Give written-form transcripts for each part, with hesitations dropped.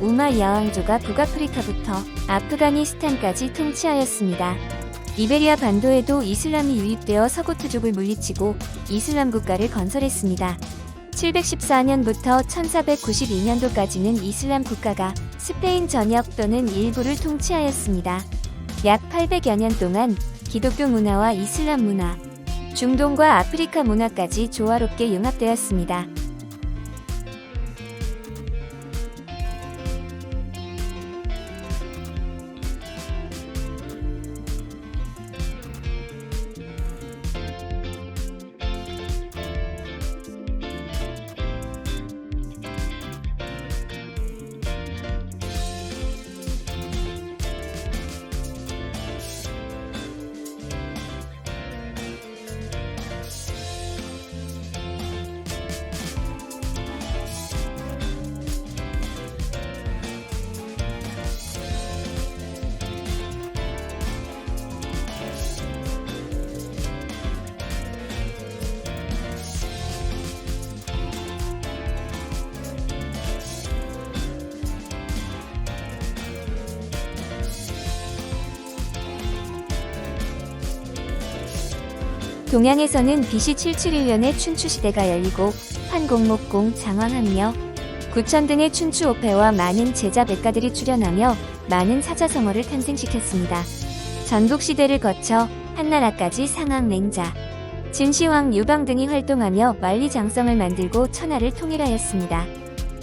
우마이야 왕조가 북아프리카부터 아프가니스탄까지 통치하였습니다. 이베리아 반도에도 이슬람이 유입되어 서구투족을 물리치고 이슬람 국가를 건설했습니다. 714년부터 1492년도까지는 이슬람 국가가 스페인 전역 또는 일부를 통치하였습니다. 약 800여 년 동안 기독교 문화와 이슬람 문화, 중동과 아프리카 문화까지 조화롭게 융합되었습니다. 동양에서는 BC 771년에 춘추시대가 열리고 환공목공, 장왕함려, 구천 등의 춘추 오패와 많은 제자 백가들이 출현하며 많은 사자성어를 탄생시켰습니다. 전국시대를 거쳐 한나라까지 상왕, 맹자, 진시황, 유방 등이 활동하며 만리장성을 만들고 천하를 통일하였습니다.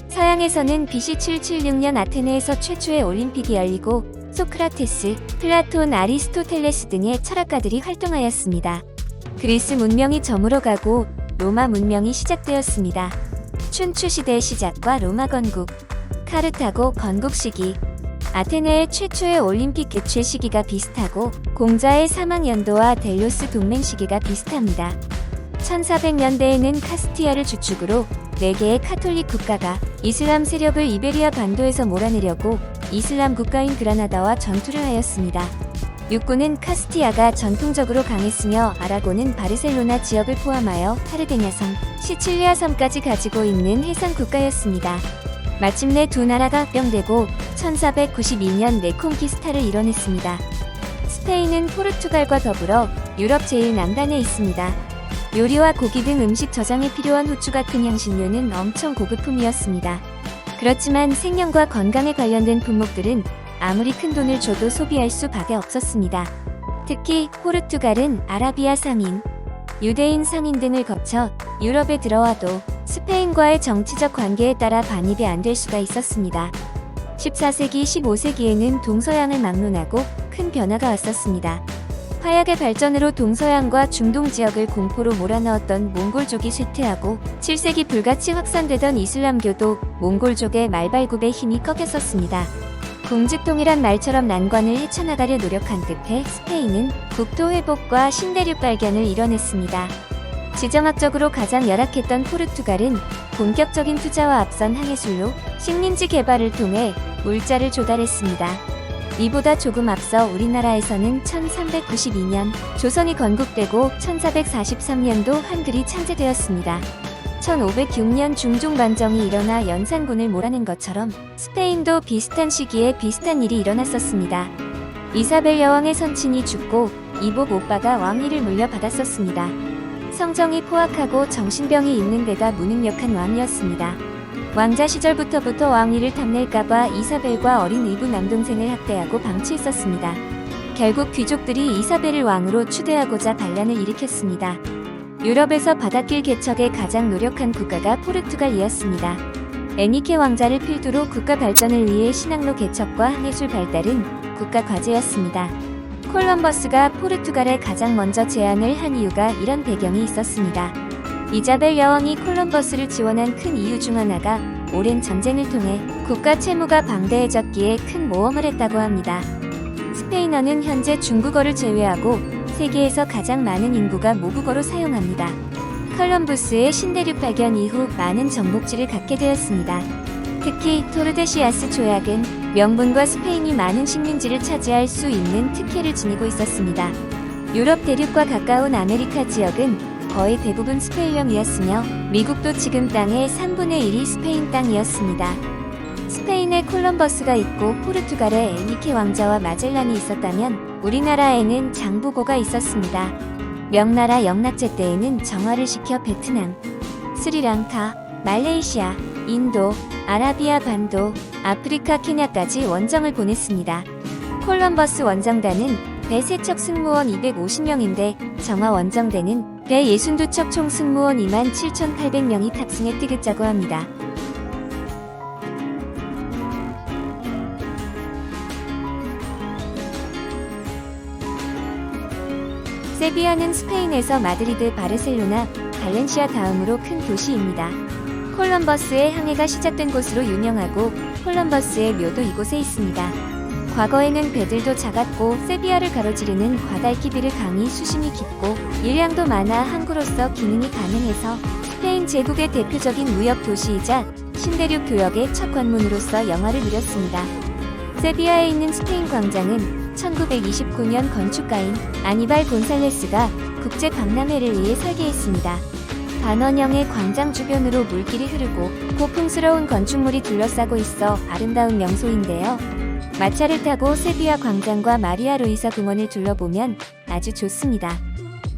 서양에서는 BC 776년 아테네에서 최초의 올림픽이 열리고 소크라테스, 플라톤, 아리스토텔레스 등의 철학가들이 활동하였습니다. 그리스 문명이 저물어가고 로마 문명이 시작되었습니다. 춘추시대의 시작과 로마 건국, 카르타고 건국 시기, 아테네의 최초의 올림픽 개최 시기가 비슷하고 공자의 사망 연도와 델로스 동맹 시기가 비슷합니다. 1400년대에는 카스티아를 주축으로 4개의 카톨릭 국가가 이슬람 세력을 이베리아 반도에서 몰아내려고 이슬람 국가인 그라나다와 전투를 하였습니다. 육군은 카스티아가 전통적으로 강했으며 아라곤은 바르셀로나 지역을 포함하여 사르데냐섬, 시칠리아 섬까지 가지고 있는 해상 국가였습니다. 마침내 두 나라가 합병되고 1492년 레콩키스타를 이뤄냈습니다. 스페인은 포르투갈과 더불어 유럽 제일 남단에 있습니다. 요리와 고기 등 음식 저장에 필요한 후추 같은 향신료는 엄청 고급품이었습니다. 그렇지만 생명과 건강에 관련된 품목들은 아무리 큰 돈을 줘도 소비할 수밖에 없었습니다. 특히 포르투갈은 아라비아 상인, 유대인 상인 등을 거쳐 유럽에 들어와도 스페인과의 정치적 관계에 따라 반입이 안 될 수가 있었습니다. 14세기, 15세기에는 동서양을 막론하고 큰 변화가 왔었습니다. 화약의 발전으로 동서양과 중동 지역을 공포로 몰아넣었던 몽골족이 쇠퇴하고 7세기 불같이 확산되던 이슬람교도 몽골족의 말발굽에 힘이 꺾였었습니다. 궁지통일한 말처럼 난관을 헤쳐나가려 노력한 끝에 스페인은 국토 회복과 신대륙 발견을 이뤄냈습니다. 지정학적으로 가장 열악했던 포르투갈은 본격적인 투자와 앞선 항해술로 식민지 개발을 통해 물자를 조달했습니다. 이보다 조금 앞서 우리나라에서는 1392년 조선이 건국되고 1443년도 한글이 창제되었습니다. 1506년 중종반정이 일어나 연산군을 몰아낸 것처럼 스페인도 비슷한 시기에 비슷한 일이 일어났었습니다. 이사벨 여왕의 선친이 죽고 이복 오빠가 왕위를 물려받았었습니다. 성정이 포악하고 정신병이 있는 데다 무능력한 왕이었습니다. 왕자 시절부터 왕위를 탐낼까봐 이사벨과 어린 의붓 남동생을 학대하고 방치했었습니다. 결국 귀족들이 이사벨을 왕으로 추대하고자 반란을 일으켰습니다. 유럽에서 바닷길 개척에 가장 노력한 국가가 포르투갈이었습니다. 에니케 왕자를 필두로 국가 발전을 위해 신항로 개척과 항해술 발달은 국가 과제였습니다. 콜럼버스가 포르투갈에 가장 먼저 제안을 한 이유가 이런 배경이 있었습니다. 이자벨 여왕이 콜럼버스를 지원한 큰 이유 중 하나가 오랜 전쟁을 통해 국가 채무가 방대해졌기에 큰 모험을 했다고 합니다. 스페인어는 현재 중국어를 제외하고 세계에서 가장 많은 인구가 모국어로 사용합니다. 콜럼부스의 신대륙 발견 이후 많은 정복지를 갖게 되었습니다. 특히 토르데시아스 조약은 명분과 스페인이 많은 식민지를 차지할 수 있는 특혜를 지니고 있었습니다. 유럽 대륙과 가까운 아메리카 지역은 거의 대부분 스페인령이었으며 미국도 지금 땅의 3분의 1이 스페인 땅이었습니다. 스페인에 콜럼버스가 있고 포르투갈에 에니케 왕자와 마젤란이 있었다면 우리나라에는 장보고가 있었습니다. 명나라 영락제 때에는 정화를 시켜 베트남, 스리랑카, 말레이시아, 인도, 아라비아 반도, 아프리카 케냐까지 원정을 보냈습니다. 콜럼버스 원정단은 배 3척 승무원 250명인데 정화 원정대는 배 62척 총 승무원 27,800명이 탑승해 뜨겠자고 합니다. 세비야는 스페인에서 마드리드, 바르셀로나, 발렌시아 다음으로 큰 도시입니다. 콜럼버스의 항해가 시작된 곳으로 유명하고 콜럼버스의 묘도 이곳에 있습니다. 과거에는 배들도 작았고 세비야를 가로지르는 과달키비르 강이 수심이 깊고 일량도 많아 항구로서 기능이 가능해서 스페인 제국의 대표적인 무역 도시이자 신대륙 교역의 첫 관문으로서 영화를 누렸습니다. 세비야에 있는 스페인 광장은 1929년 건축가인 아니발 곤살레스가 국제 박람회를 위해 설계했습니다. 반원형의 광장 주변으로 물길이 흐르고 고풍스러운 건축물이 둘러싸고 있어 아름다운 명소인데요. 마차를 타고 세비야 광장과 마리아 루이사 궁원을 둘러보면 아주 좋습니다.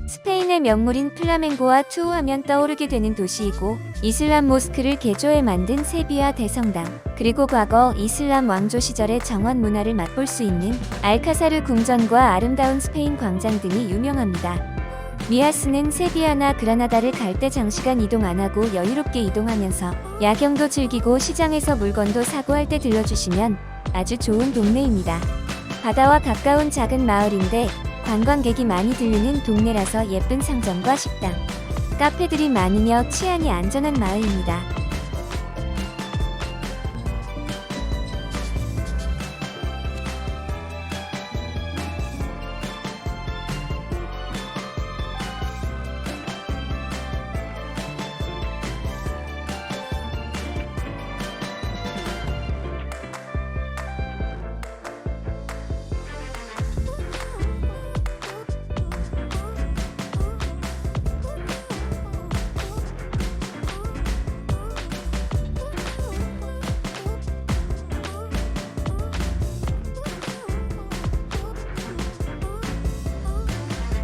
스페인의 명물인 플라멩고와 투우하면 떠오르게 되는 도시이고 이슬람 모스크를 개조해 만든 세비야 대성당, 그리고 과거 이슬람 왕조 시절의 정원 문화를 맛볼 수 있는 알카사르 궁전과 아름다운 스페인 광장 등이 유명합니다. 미아스는 세비야나 그라나다를 갈 때 장시간 이동 안 하고 여유롭게 이동하면서 야경도 즐기고 시장에서 물건도 사고 할 때 들려주시면 아주 좋은 동네입니다. 바다와 가까운 작은 마을인데 관광객이 많이 들르는 동네라서 예쁜 상점과 식당, 카페들이 많으며 치안이 안전한 마을입니다.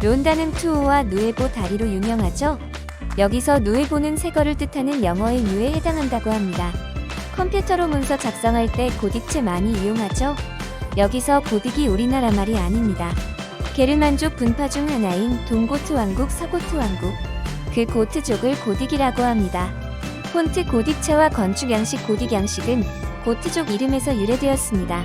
론다는 투오와 누에보 다리로 유명하죠. 여기서 누에보는 새거를 뜻하는 영어의 뉴에 해당한다고 합니다. 컴퓨터로 문서 작성할 때 고딕체 많이 이용하죠. 여기서 고딕이 우리나라 말이 아닙니다. 게르만족 분파 중 하나인 동고트 왕국, 서고트 왕국, 그 고트족을 고딕이라고 합니다. 폰트 고딕체와 건축 양식 고딕 양식은 고트족 이름에서 유래되었습니다.